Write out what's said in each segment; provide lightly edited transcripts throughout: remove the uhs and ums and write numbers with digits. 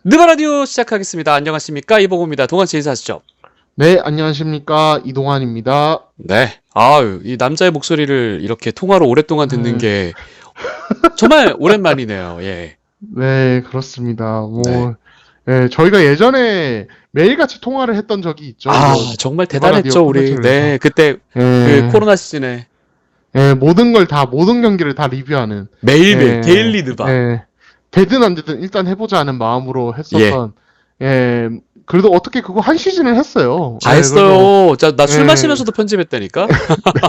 느바라디오 시작하겠습니다. 안녕하십니까? 이보고입니다. 동환 씨 인사하시죠. 네, 안녕하십니까. 이동환입니다. 네. 아유, 이 남자의 목소리를 이렇게 통화로 오랫동안 듣는 네, 게 정말 오랜만이네요. 예. 네, 그렇습니다. 네. 저희가 예전에 매일같이 통화를 했던 적이 있죠. 아, 이거, 정말 드바라디오 대단했죠, 우리. 콘텐츠를 네. 해서. 그때 그 예, 코로나 시즌에 모든 경기를 다 리뷰하는, 매일매일 예, 데일리 느바. 예, 되든 안 되든 일단 해보자 하는 마음으로 예. 했었던, 예, 그래도 어떻게 그거 한 시즌을 했어요. 다 그래서, 했어요. 자, 나 술 예, 마시면서도 편집했다니까? 네,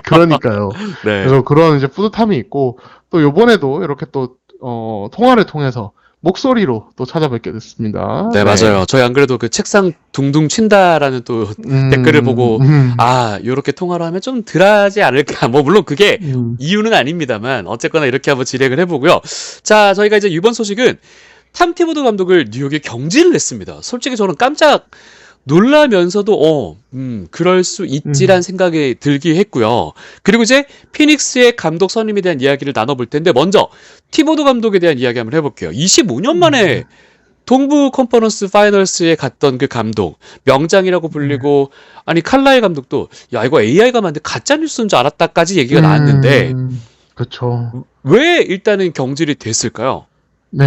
그러니까요. 네. 그래서 그런 이제 뿌듯함이 있고, 또 요번에도 이렇게 또, 통화를 통해서 목소리로 또 찾아뵙게 됐습니다. 네, 네. 맞아요. 저희 안 그래도 그 책상 둥둥 친다라는 또 댓글을 음, 보고, 음, 아, 요렇게 통화로 하면 좀 덜하지 않을까. 뭐, 물론 그게 음. 이유는 아닙니다만, 어쨌거나 이렇게 한번 진행을 해보고요. 자, 저희가 이제 이번 소식은 탐 티보드 감독을 뉴욕에 경질을 했습니다. 솔직히 저는 깜짝 놀라면서도, 그럴 수 있지란 음, 생각이 들기 했고요. 그리고 이제 피닉스의 감독 선임에 대한 이야기를 나눠볼 텐데, 먼저 티보드 감독에 대한 이야기 한번 해볼게요. 25년 만에 음, 동부 컨퍼런스 파이널스에 갔던 그 감독, 명장이라고 네. 불리고, 아니 칼라이 감독도 야 이거 AI가 만든 가짜 뉴스인 줄 알았다까지 얘기가 나왔는데 그쵸. 왜 일단은 경질이 됐을까요? 네.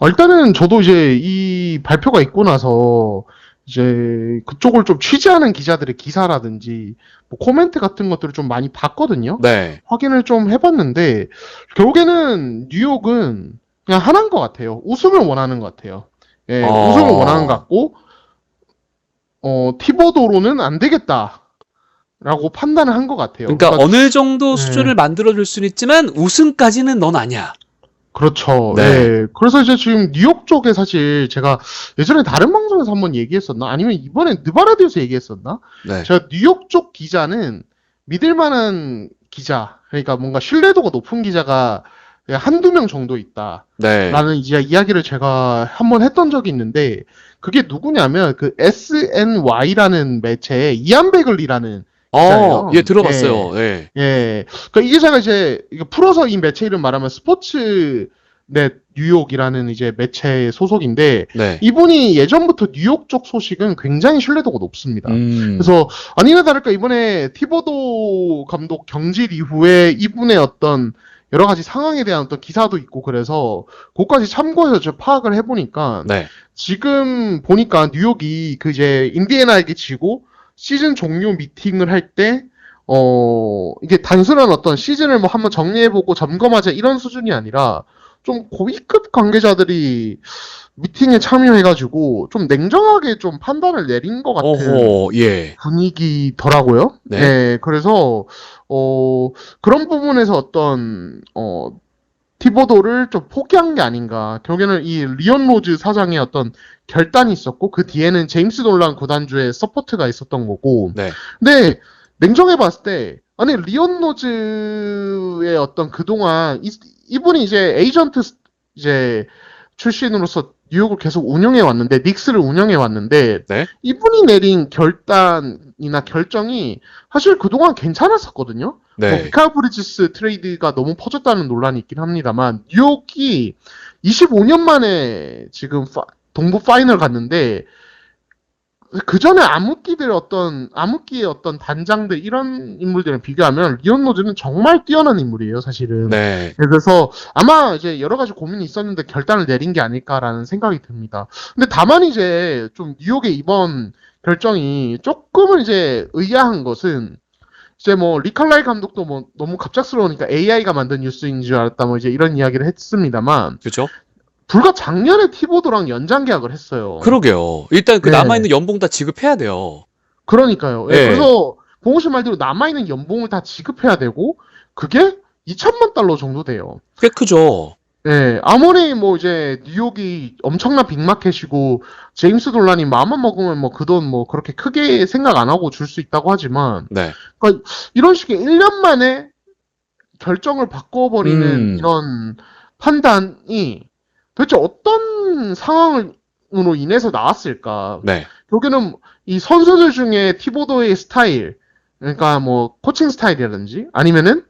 일단은 저도 이제 이 발표가 있고 나서 이제 그쪽을 좀 취재하는 기자들의 기사라든지 뭐 코멘트 같은 것들을 좀 많이 봤거든요. 네. 확인을 좀 해봤는데 결국에는 뉴욕은 그냥 하나인 것 같아요. 우승을 원하는 것 같아요. 예, 우승을 원하는 것 어, 같고 티보도로는 안 되겠다라고 판단을 한 것 같아요. 그러니까 그러니까 어느 정도 예, 수준을 만들어줄 수는 있지만 우승까지는 넌 아니야. 그렇죠. 네. 예. 그래서 이제 지금 뉴욕 쪽에 사실 제가 예전에 다른 방송에서 한번 얘기했었나? 아니면 이번에 느바라디오에서 얘기했었나? 네. 제가 뉴욕 쪽 기자는 믿을 만한 기자, 그러니까 뭔가 신뢰도가 높은 기자가 한두 명 정도 있다. 네. 라는 이제 이야기를 제가 한번 했던 적이 있는데, 그게 누구냐면 그 SNY라는 매체의 이안 베글리라는 예, 기자예요. 예. 들어봤어요. 예. 예. 그러니까 이 기자가 이제 이거 풀어서 이 매체 이름 말하면 스포츠 넷 뉴욕이라는 이제 매체 소속인데 네. 이분이 예전부터 뉴욕 쪽 소식은 굉장히 신뢰도가 높습니다. 음, 그래서 아니나 다를까 이번에 티보도 감독 경질 이후에 이분의 어떤 여러 가지 상황에 대한 어떤 기사도 있고 그래서 그것까지 참고해서 저 파악을 해보니까 네. 지금 보니까 뉴욕이 그 이제 인디애나에게 지고 시즌 종료 미팅을 할 때, 이게 단순한 어떤 시즌을 뭐 한번 정리해보고 점검하자 이런 수준이 아니라 좀 고위급 관계자들이 미팅에 참여해가지고 좀 냉정하게 좀 판단을 내린 것 같은 어허, 예. 분위기더라고요. 네. 네, 그래서, 그런 부분에서 어떤, 티보도를 좀 포기한 게 아닌가. 결국에는 이 리온 로즈 사장의 어떤 결단이 있었고 그 뒤에는 제임스 놀란 구단주의 서포트가 있었던 거고. 네. 근데 냉정해 봤을 때 아니 리온 로즈의 어떤 그동안 이분이 이제 에이전트 이제 출신으로서 뉴욕을 계속 운영해 왔는데 닉스를 운영해 왔는데 네. 이분이 내린 결단이나 결정이 사실 그동안 괜찮았었거든요. 뭐 네. 미카엘 브리지스 트레이드가 너무 퍼졌다는 논란이 있긴 합니다만 뉴욕이 25년 만에 지금 동부 파이널 갔는데 그 전에 암흑기의 어떤 단장들 이런 인물들을 비교하면 리온 로즈는 정말 뛰어난 인물이에요, 사실은. 네. 그래서 아마 이제 여러 가지 고민이 있었는데 결단을 내린 게 아닐까라는 생각이 듭니다. 근데 다만 이제 좀 뉴욕의 이번 결정이 조금은 이제 의아한 것은 이제 뭐 리칼라이 감독도 뭐 너무 갑작스러우니까 AI가 만든 뉴스인 줄 알았다 뭐 이제 이런 이야기를 했습니다만 그죠? 불과 작년에 티보드랑 연장 계약을 했어요. 그러게요. 일단 그 네. 남아있는 연봉 다 지급해야 돼요. 그러니까요. 예, 예. 그래서 봉호 씨 말대로 남아있는 연봉을 다 지급해야 되고 그게 2천만 달러 정도 돼요. 꽤 크죠. 예, 아무리 뭐 이제 뉴욕이 엄청난 빅마켓이고 제임스 돌란이 마음만 먹으면 뭐 그 돈 뭐 그렇게 크게 생각 안 하고 줄 수 있다고 하지만 네. 그러니까 이런 식의 1년 만에 결정을 바꿔버리는 음, 이런 판단이 도대체 어떤 상황으로 인해서 나왔을까? 네. 결국에는 이 선수들 중에 티보도의 스타일, 그러니까 뭐 코칭 스타일이라든지 아니면은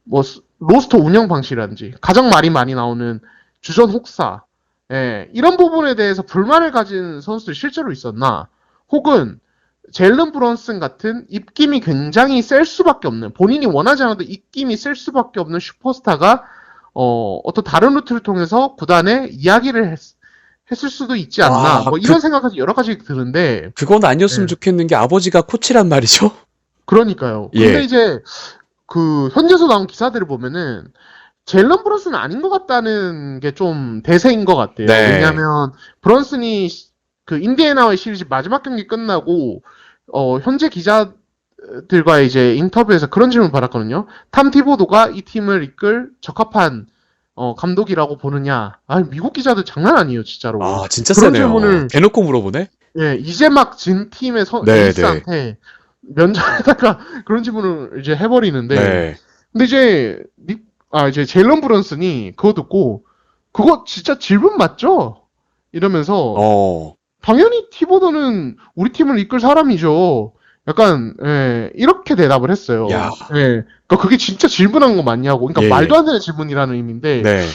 뭐 로스터 운영 방식이라든지 가장 말이 많이 나오는 주전 혹사, 예, 이런 부분에 대해서 불만을 가진 선수들이 실제로 있었나? 혹은 제일런 브런슨 같은 입김이 굉장히 셀 수밖에 없는, 본인이 원하지 않아도 입김이 셀 수밖에 없는 슈퍼스타가 어떤 다른 루트를 통해서 구단에 이야기를 했을 수도 있지 않나? 와, 뭐 이런 생각까지 여러 가지 드는데, 그건 아니었으면 예, 좋겠는 게 아버지가 코치란 말이죠? 그러니까요. 근데 예. 이제 그 현지에서 나온 기사들을 보면은 제일런 브런슨은 아닌 것 같다는 게 좀 대세인 것 같아요. 네. 왜냐하면 브런슨이 그 인디애나와의 시리즈 마지막 경기 끝나고 현재 기자들과의 이제 인터뷰에서 그런 질문을 받았거든요. 탐 티보도가 이 팀을 이끌 적합한 감독이라고 보느냐? 아, 미국 기자들 장난 아니에요, 진짜로. 아, 진짜 그런 세네요. 질문을 대놓고 물어보네? 예, 이제 막 진 팀의 네, 에이스한테 면전에다가 그런 질문을 이제 해버리는데, 네. 근데 이제 제일런 브런슨이 그거 듣고, 그거 진짜 질문 맞죠? 이러면서, 어, 당연히 티보드는 우리 팀을 이끌 사람이죠. 약간, 예, 이렇게 대답을 했어요. 야, 예. 그러니까 그게 진짜 질문한 거 맞냐고. 그러니까 예, 말도 예. 안 되는 질문이라는 의미인데, 네.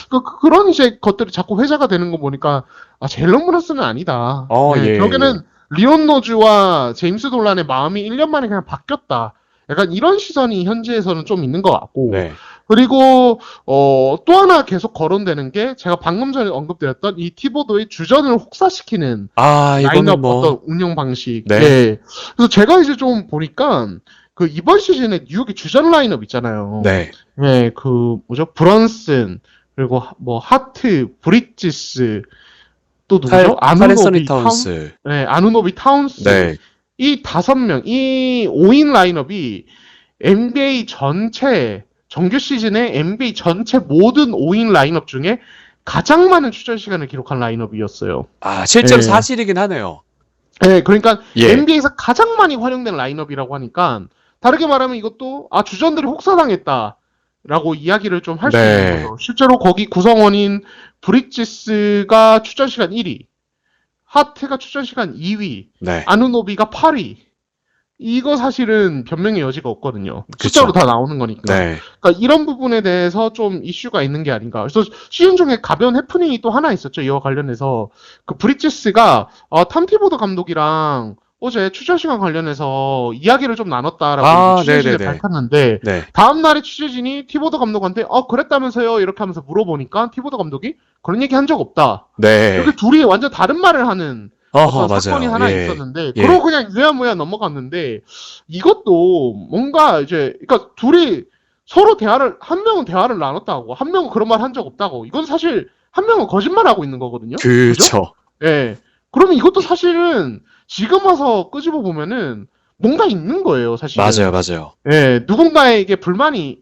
그런 이제 것들이 자꾸 회자가 되는 거 보니까, 아, 제일런 브런슨은 아니다. 예, 예. 결국에는 리온 노즈와 제임스 돌란의 마음이 1년 만에 그냥 바뀌었다. 약간 이런 시선이 현지에서는 좀 있는 것 같고, 네. 그리고 또 하나 계속 거론되는 게 제가 방금 전에 언급드렸던 이 티보도의 주전을 혹사시키는 아, 이거는 라인업 뭐, 어떤 운영 방식. 네. 예. 그래서 제가 이제 좀 보니까 그 이번 시즌에 뉴욕의 주전 라인업 있잖아요. 네. 예, 그 뭐죠? 브런슨 그리고 뭐 하트, 브리지스 또 누구죠? 카렌서니 타운스. 아누노비 타운스. 네. 이 5명, 이 5인 라인업이 NBA 전체 정규 시즌에 NBA 전체 모든 5인 라인업 중에 가장 많은 출전 시간을 기록한 라인업이었어요. 아, 실제로 예. 사실이긴 하네요. 네, 그러니까 예. NBA에서 가장 많이 활용된 라인업이라고 하니까 다르게 말하면 이것도 주전들이 혹사당했다라고 이야기를 좀 할 수 네. 있는 거죠. 실제로 거기 구성원인 브릿지스가 출전 시간 1위, 하트가 출전 시간 2위, 네. 아누노비가 8위. 이거 사실은 변명의 여지가 없거든요. 그쵸. 숫자로 다 나오는 거니까. 네. 그러니까 이런 부분에 대해서 좀 이슈가 있는 게 아닌가. 그래서 시즌 중에 가벼운 해프닝이 또 하나 있었죠. 이와 관련해서 그 브리지스가 탐티보드 감독이랑 어제 출전 시간 관련해서 이야기를 좀 나눴다라고 취재진에 네네네. 밝혔는데 네. 다음 날에 취재진이 티보드 감독한테 그랬다면서요 이렇게 하면서 물어보니까 티보드 감독이 그런 얘기 한 적 없다. 네. 이렇게 둘이 완전 다른 말을 하는 어떤 사건이 맞아요. 하나 예. 있었는데 예. 그러고 그냥 유야무야 넘어갔는데 이것도 뭔가 이제 그러니까 둘이 서로 한 명은 대화를 나눴다고 한 명은 그런 말 한 적 없다고 이건 사실 한 명은 거짓말하고 있는 거거든요. 그쵸. 예. 그러면 이것도 사실은 지금 와서 끄집어 보면은 뭔가 있는 거예요, 사실은. 맞아요. 예, 누군가에게 불만이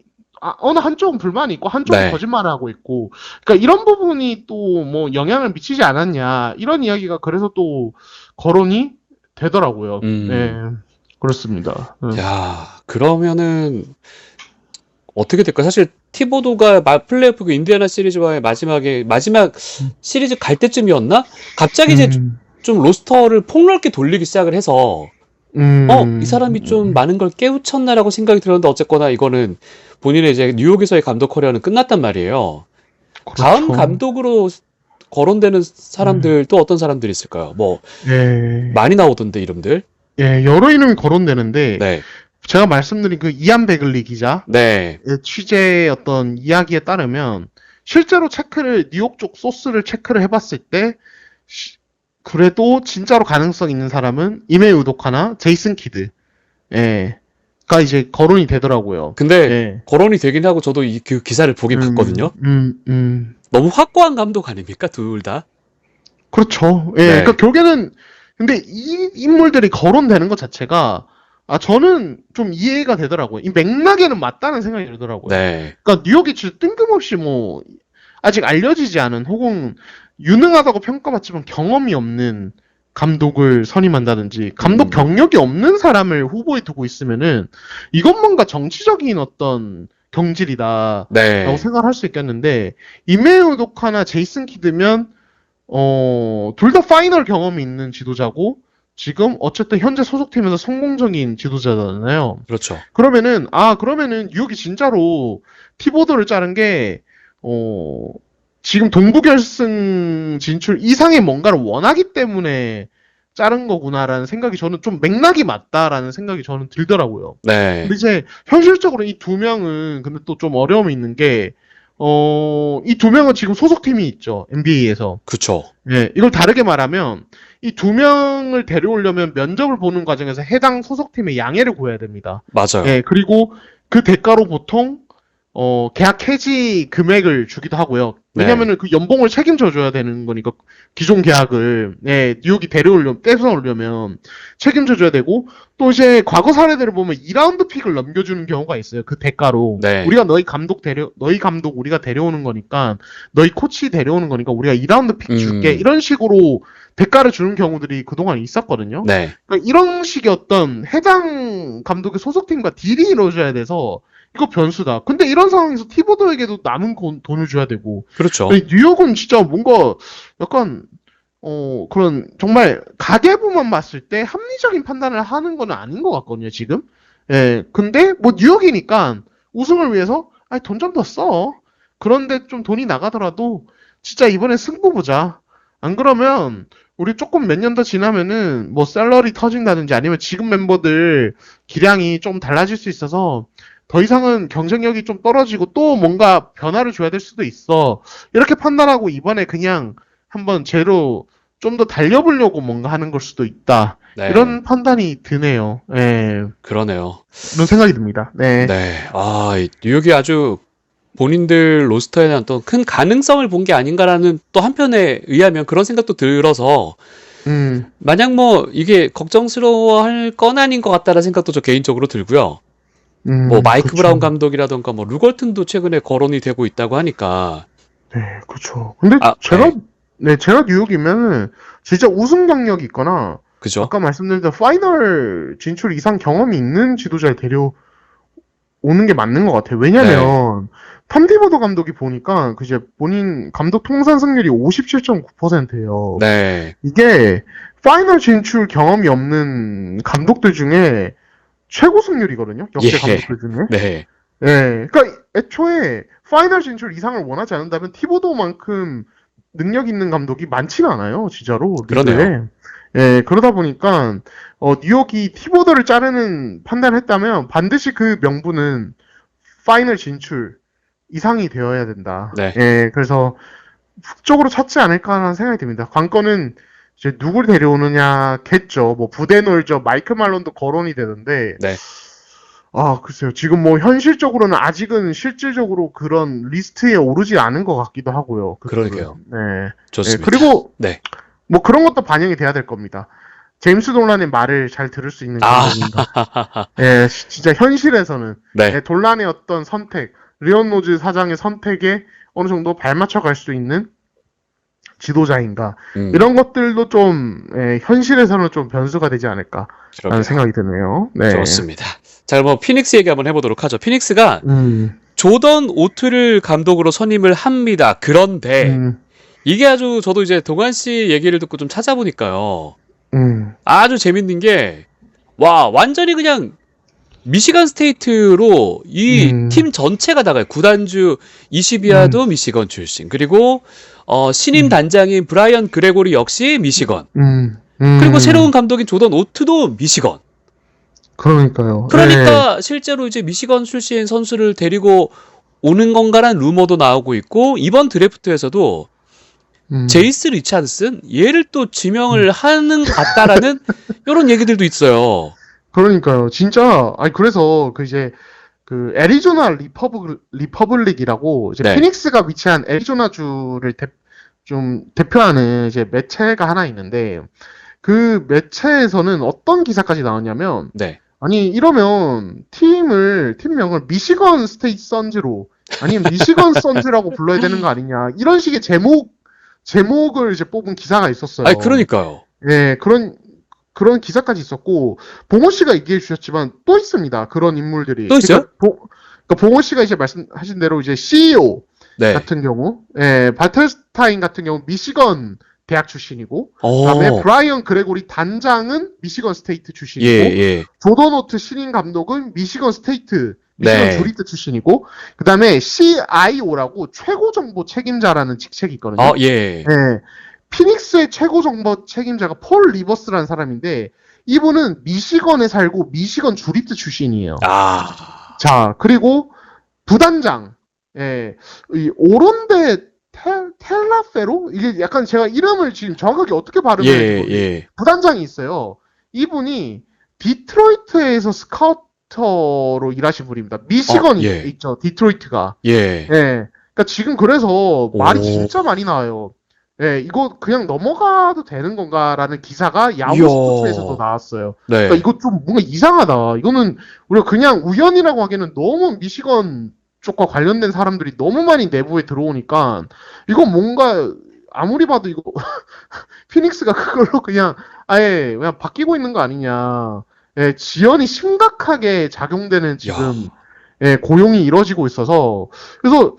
어느 한쪽은 불만이 있고 한쪽은 네. 거짓말을 하고 있고 그러니까 이런 부분이 또 뭐 영향을 미치지 않았냐 이런 이야기가 그래서 또 거론이 되더라고요. 네, 그렇습니다. 야, 그러면은 어떻게 될까? 사실 티보도가 플레이오프 그 인디애나 시리즈와의 마지막 시리즈 갈 때쯤이었나? 갑자기 이제 좀 로스터를 폭넓게 돌리기 시작을 해서 이 사람이 좀 많은 걸 깨우쳤나라고 생각이 들었는데 어쨌거나 이거는 본인의 이제 뉴욕에서의 감독 커리어는 끝났단 말이에요. 그렇죠. 다음 감독으로 거론되는 사람들 또 어떤 사람들이 있을까요? 뭐 예, 많이 나오던데 이름들. 예, 여러 이름이 거론되는데 네. 제가 말씀드린 그 이안 베글리 기자의 네. 취재의 어떤 이야기에 따르면 실제로 뉴욕 쪽 소스를 체크를 해봤을 때 그래도 진짜로 가능성 있는 사람은 이메 우도카나 제이슨 키드 가 이제 거론이 되더라고요. 근데 예. 거론이 되긴 하고 저도 그 기사를 보긴 봤거든요. 너무 확고한 감독 아닙니까? 둘 다. 그렇죠. 예. 네. 그러니까 결국에는 근데 이 인물들이 거론되는 것 자체가 저는 좀 이해가 되더라고요. 이 맥락에는 맞다는 생각이 들더라고요. 네. 그러니까 뉴욕이 진짜 뜬금없이 뭐 아직 알려지지 않은 혹은 유능하다고 평가받지만 경험이 없는 감독을 선임한다든지 감독 경력이 없는 사람을 후보에 두고 있으면은 이건 뭔가 정치적인 어떤 경질이다라고 네. 생각할 수 있겠는데 이메우 도카나 제이슨 키드면 둘 다 파이널 경험이 있는 지도자고 지금 어쨌든 현재 소속팀에서 성공적인 지도자잖아요. 그렇죠. 그러면은 뉴욕이 진짜로 티보드를 자른 게 지금 동부 결승 진출 이상의 뭔가를 원하기 때문에 자른 거구나라는 생각이 저는 좀 맥락이 맞다라는 생각이 저는 들더라고요. 네. 근데 이제 현실적으로 이 두 명은 근데 또 좀 어려움이 있는 게, 이 두 명은 지금 소속팀이 있죠. NBA에서. 그쵸. 예, 이걸 다르게 말하면 이 두 명을 데려오려면 면접을 보는 과정에서 해당 소속팀의 양해를 구해야 됩니다. 맞아요. 예, 그리고 그 대가로 보통 계약 해지 금액을 주기도 하고요. 왜냐면은 그 연봉을 책임져 줘야 되는 거니까 기존 계약을 뉴욕이 뺏어오려면 책임져 줘야 되고 또 이제 과거 사례들을 보면 2라운드 픽을 넘겨주는 경우가 있어요. 그 대가로 네. 우리가 너희 감독 우리가 데려오는 거니까 너희 코치 데려오는 거니까 우리가 2라운드 픽 줄게 이런 식으로 대가를 주는 경우들이 그동안 있었거든요. 네. 그러니까 이런 식의 어떤 해당 감독의 소속팀과 딜이 이루어져야 돼서 이거 변수다. 근데 이런 상황에서 티보더에게도 남은 돈을 줘야 되고. 그렇죠. 뉴욕은 진짜 뭔가 약간 그런 정말 가계부만 봤을 때 합리적인 판단을 하는 건 아닌 것 같거든요, 지금. 예. 근데 뭐 뉴욕이니까 우승을 위해서 돈 좀 더 써. 그런데 좀 돈이 나가더라도 진짜 이번에 승부 보자. 안 그러면 우리 조금 몇 년 더 지나면은 뭐 셀러리 터진다든지 아니면 지금 멤버들 기량이 좀 달라질 수 있어서 더 이상은 경쟁력이 좀 떨어지고 또 뭔가 변화를 줘야 될 수도 있어. 이렇게 판단하고 이번에 그냥 한번 제로 좀 더 달려보려고 뭔가 하는 걸 수도 있다. 네. 이런 판단이 드네요. 예. 그러네요. 이런 생각이 듭니다. 네. 네. 이 뉴욕이 아주 본인들 로스터에 대한 또 큰 가능성을 본 게 아닌가라는 또 한편에 의하면 그런 생각도 들어서 만약 뭐 이게 걱정스러워할 건 아닌 것 같다는 생각도 저 개인적으로 들고요. 뭐 마이크 그쵸. 브라운 감독이라던가 뭐 루걸튼도 최근에 거론이 되고 있다고 하니까. 네, 그렇죠. 근데 제가 뉴욕이면은 진짜 우승 경력이 있거나 그죠? 아까 말씀드린 파이널 진출 이상 경험이 있는 지도자를 데려오는 게 맞는 것 같아요. 왜냐면 탐 티보더 감독이 보니까 그 이제 본인 감독 통산 승률이 57.9%예요. 네. 이게 파이널 진출 경험이 없는 감독들 중에 최고 승률이거든요. 역대 감독들 중에. 네. 예. 그러니까 애초에 파이널 진출 이상을 원하지 않는다면 티보도만큼 능력 있는 감독이 많지는 않아요. 진짜로. 그러네요. 리그에. 예, 그러다 보니까 뉴욕이 티보더를 자르는 판단을 했다면 반드시 그 명분은 파이널 진출 이상이 되어야 된다. 네. 예, 그래서 북쪽으로 찾지 않을까라는 생각이 듭니다. 관건은 이제 누굴 데려오느냐겠죠. 뭐 부데놀저 마이크 말론도 거론이 되던데. 네. 글쎄요. 지금 뭐 현실적으로는 아직은 실질적으로 그런 리스트에 오르지 않은 것 같기도 하고요. 그러게요. 네. 좋습니다. 그리고 네. 뭐 그런 것도 반영이 돼야 될 겁니다. 제임스 돌란의 말을 잘 들을 수 있는 감독인가. 예, 진짜 현실에서는 네. 돌란의 어떤 선택, 리온 로즈 사장의 선택에 어느 정도 발맞춰 갈 수 있는 지도자인가. 이런 것들도 좀 현실에서는 좀 변수가 되지 않을까라는 생각이 드네요. 네. 좋습니다. 자, 뭐 피닉스 얘기 한번 해보도록 하죠. 피닉스가 조던 오트를 감독으로 선임을 합니다. 그런데 이게 아주 저도 이제 동환 씨 얘기를 듣고 좀 찾아보니까요. 아주 재밌는 게 완전히 그냥 미시건 스테이트로 이 팀 전체가 나가요. 구단주 이시비아도 미시건 출신. 그리고 신임 단장인 브라이언 그레고리 역시 미시건. 그리고 새로운 감독인 조던 오트도 미시건. 그러니까요. 그러니까 실제로 이제 미시건 출신 선수를 데리고 오는 건가라는 루머도 나오고 있고 이번 드래프트에서도 제이스 리차드슨 얘를 또 지명을 하는 것 같다라는 이런 얘기들도 있어요. 그러니까요. 진짜 그래서 그 애리조나 리퍼블릭이라고 이제 피닉스가 위치한 애리조나주를 좀 대표하는 이제 매체가 하나 있는데 그 매체에서는 어떤 기사까지 나왔냐면 이러면 팀명을 미시건 스테이트 선즈로 아니면 미시건 선즈라고 불러야 되는 거 아니냐 이런 식의 제목을 이제 뽑은 기사가 있었어요. 그러니까요. 예, 그런 기사까지 있었고 봉호 씨가 얘기해 주셨지만 또 있습니다. 그런 인물들이. 또 있어요? 그러니까 봉호 씨가 이제 말씀하신 대로 이제 CEO 같은 경우, 바텔스타인 같은 경우 미시건 대학 출신이고, 그다음에 브라이언 그레고리 단장은 미시건 스테이트 출신이고, 조던 오트 신인 감독은 미시건 스테이트 미시건 네. 주리트 출신이고, 그 다음에 CIO라고 최고 정보 책임자라는 직책이 있거든요. 예. 예. 피닉스의 최고 정보 책임자가 폴 리버스라는 사람인데, 이분은 미시건에 살고 미시건 주리트 출신이에요. 아, 자, 그리고 부단장, 예, 이 오론데 텔라페로? 이게 약간 제가 이름을 지금 정확하게 어떻게 발음해야 예, 될지 모르겠어요. 예. 부단장이 있어요. 이분이 디트로이트에서 스카우터로 일하신 분입니다. 미시건 예. 있죠, 디트로이트가. 예. 예. 그러니까 지금 그래서 말이 오. 진짜 많이 나와요. 예, 이거 그냥 넘어가도 되는 건가라는 기사가 야후 이야. 스포츠에서도 나왔어요. 네. 그러니까 이거 좀 뭔가 이상하다. 이거는 우리가 그냥 우연이라고 하기에는 너무 미시건 쪽과 관련된 사람들이 너무 많이 내부에 들어오니까 이건 뭔가 아무리 봐도 이거 피닉스가 그걸로 그냥 아예 그냥 바뀌고 있는 거 아니냐. 예, 지연이 심각하게 작용되는 지금 예, 고용이 이루어지고 있어서 그래서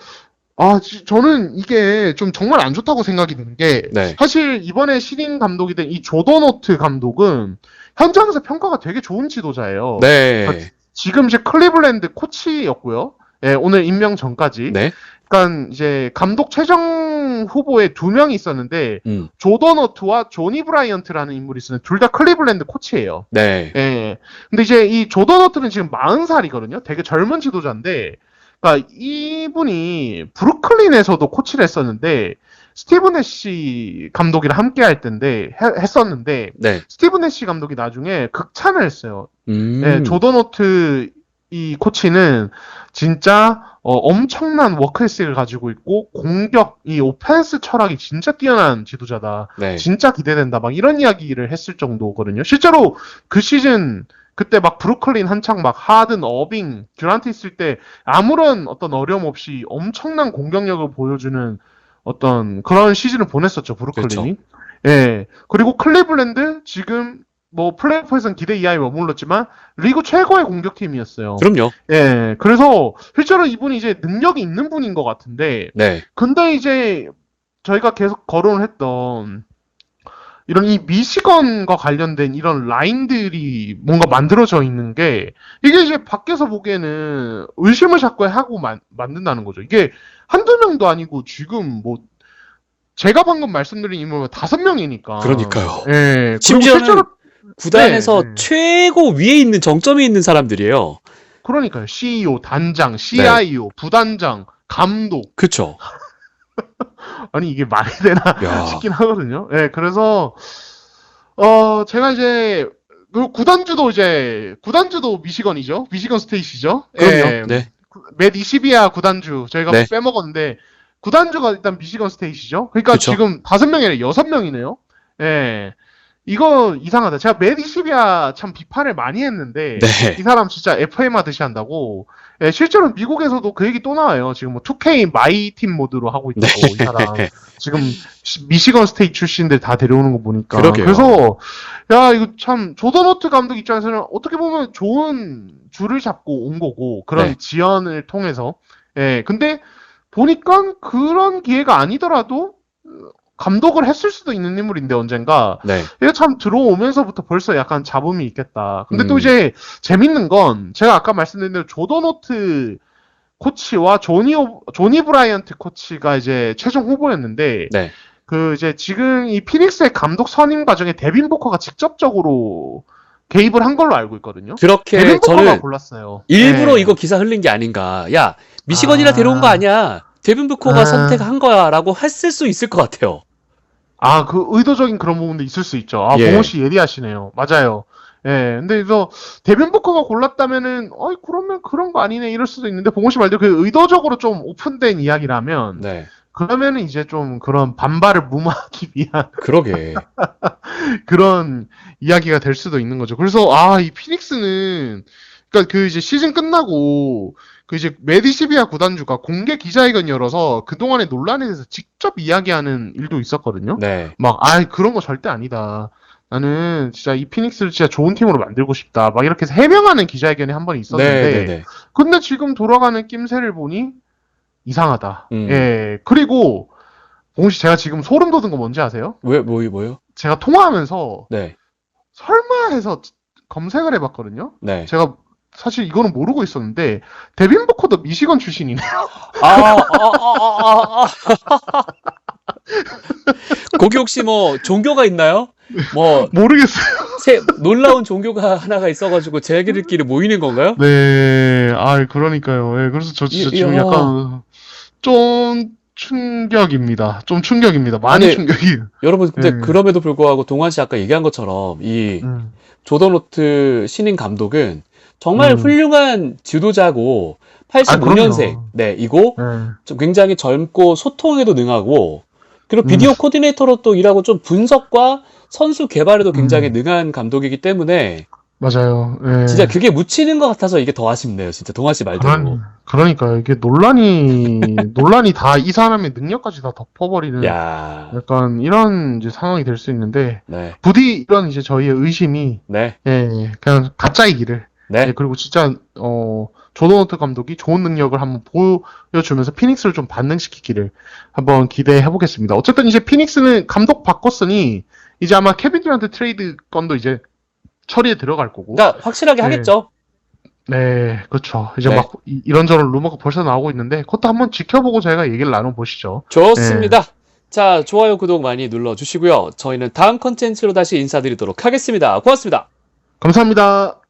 저는 이게 좀 정말 안 좋다고 생각이 드는 게, 네. 사실 이번에 신인 감독이 된 이 조던호트 감독은 현장에서 평가가 되게 좋은 지도자예요. 그러니까 네. 지금 이제 클리블랜드 코치였고요. 예, 오늘 임명 전까지. 네. 그러니까 이제 감독 최종 후보에 2명이 있었는데, 조던호트와 조니 브라이언트라는 인물이 있었는데, 둘 다 클리블랜드 코치예요. 네. 예. 근데 이제 이 조던호트는 지금 40살이거든요. 되게 젊은 지도자인데, 그러니까 이분이 브루클린에서도 코치를 했었는데 스티븐 애쉬 감독이랑 함께 할 때인데 했었는데 네. 스티븐 애쉬 감독이 나중에 극찬을 했어요. 음. 예, 조던호트 이 코치는 진짜 엄청난 워크에셋을 가지고 있고 공격 이 오펜스 철학이 진짜 뛰어난 지도자다. 네. 진짜 기대된다. 막 이런 이야기를 했을 정도거든요. 실제로 그 시즌 그때 막 브루클린 한창 막 하든, 어빙, 듀란트 있을 때 아무런 어떤 어려움 없이 엄청난 공격력을 보여주는 어떤 그런 시즌을 보냈었죠, 브루클린이. 예. 그리고 클리블랜드 지금 뭐 플레이오프에서는 기대 이하에 머물렀지만 리그 최고의 공격팀이었어요. 그럼요. 예. 그래서 실제로 이분이 이제 능력이 있는 분인 것 같은데 네. 근데 이제 저희가 계속 거론을 했던 이런 이 미시건과 관련된 이런 라인들이 뭔가 만들어져 있는 게 이게 이제 밖에서 보기에는 의심을 자꾸 하고 만든다는 거죠. 이게 한두 명도 아니고 지금 뭐 제가 방금 말씀드린 인물은 5명이니까. 그러니까요. 예. 그리고 심지어는 실제로 구단에서 네. 최고 위에 있는 정점에 있는 사람들이에요. 그러니까요. CEO, 단장, CIO, 부단장, 감독. 그쵸. 아니 이게 말이 되나 야. 싶긴 하거든요. 예, 그래서 제가 이제 그리고 구단주도 미시건이죠. 미시건 스테이시죠. 그럼요. 예, 네. 맷 이시비아 구단주 저희가 네. 빼먹었는데 구단주가 일단 미시건 스테이시죠. 그러니까 그쵸. 지금 5명이 아니라 6명이네요. 예. 이거 이상하다. 제가 맷 이시비아 참 비판을 많이 했는데 네. 이 사람 진짜 FM 하듯이 한다고. 예, 실제로 미국에서도 그 얘기 또 나와요. 지금 뭐 2K 마이 팀 모드로 하고 있다고 네. 이 사람. 지금 미시건 스테이트 출신들 다 데려오는 거 보니까. 그러게요. 그래서 야 이거 참 조던호트 감독 입장에서는 어떻게 보면 좋은 줄을 잡고 온 거고 그런 네. 지연을 통해서. 예, 근데 보니까 그런 기회가 아니더라도 감독을 했을 수도 있는 인물인데 언젠가 네. 이게 참 들어오면서부터 벌써 약간 잡음이 있겠다. 근데 또 이제 재밌는 건 제가 아까 말씀드린 대로 조던호트 코치와 조니 브라이언트 코치가 이제 최종 후보였는데 네. 그 이제 지금 이 피닉스의 감독 선임 과정에 데빈 부커가 직접적으로 개입을 한 걸로 알고 있거든요. 그렇게 데빈 부커가 저는 골랐어요. 일부러 네. 이거 기사 흘린 게 아닌가. 야, 미시건이라 데려온 거 아니야. 데빈 부커가 아. 선택한 거야라고 했을 수 있을 것 같아요. 그 의도적인 그런 부분도 있을 수 있죠. 예. 봉호 씨 예리하시네요. 맞아요. 예. 근데 그래서 데빈 부커가 골랐다면은 그러면 그런 거 아니네 이럴 수도 있는데 봉호 씨 말대로 그 의도적으로 좀 오픈된 이야기라면 네. 그러면은 이제 좀 그런 반발을 무마하기 위한 그러게. 그런 이야기가 될 수도 있는 거죠. 그래서 이 피닉스는 그러니까 그 이제 시즌 끝나고 그 이제 메디시비아 구단주가 공개 기자회견 열어서 그동안의 논란에 대해서 직접 이야기하는 일도 있었거든요. 네. 막 그런 거 절대 아니다. 나는 진짜 이 피닉스를 진짜 좋은 팀으로 만들고 싶다. 막 이렇게 해서 해명하는 기자회견이 한 번 있었는데 네. 근데 지금 돌아가는 낌새를 보니 이상하다. 음. 예. 그리고 봉씨 제가 지금 소름 돋은 거 뭔지 아세요? 뭐요? 제가 통화하면서 네. 설마 해서 검색을 해봤거든요. 네. 제가 사실 이거는 모르고 있었는데 데빈 부커도 미시건 출신이네요. 아. 거기 혹시 뭐 종교가 있나요? 뭐 모르겠어요. 놀라운 종교가 하나가 있어가지고 쟤네들끼리 모이는 건가요? 네, 그러니까요. 예, 그래서 저 진짜 지금 야. 약간 좀 충격입니다. 좀 충격입니다. 많이 아니, 충격이에요. 여러분, 근데 예. 그럼에도 불구하고 동환 씨 아까 얘기한 것처럼 이 음, 조던 로트 신인 감독은 정말 음. 훌륭한 지도자고 85년생, 그럼요. 네, 이고 예. 좀 굉장히 젊고 소통에도 능하고 그리고 음, 비디오 코디네이터로 또 일하고 좀 분석과 선수 개발에도 굉장히 음, 능한 감독이기 때문에 맞아요. 진짜 예. 그게 묻히는 것 같아서 이게 더 아쉽네요. 진짜 동환 씨 말대로. 그러니까요. 이게 논란이 다 이 사람의 능력까지 다 덮어버리는 야, 약간 이런 이제 상황이 될 수 있는데, 네, 부디 이런 이제 저희의 의심이, 네, 예, 그냥 가짜이기를, 예, 네. 그리고 진짜, 조던 호트 감독이 좋은 능력을 한번 보여주면서 피닉스를 좀 반등시키기를 한번 기대해 보겠습니다. 어쨌든 이제 피닉스는 감독 바꿨으니, 이제 아마 케빈 듀란트 트레이드 건도 이제 처리에 들어갈 거고, 그러니까 확실하게 네. 하겠죠. 네, 그렇죠. 이제 네. 막 이런저런 루머가 벌써 나오고 있는데 그것도 한번 지켜보고 저희가 얘기를 나눠보시죠. 좋습니다. 자, 좋아요, 구독 많이 눌러주시고요. 저희는 다음 컨텐츠로 다시 인사드리도록 하겠습니다. 고맙습니다. 감사합니다.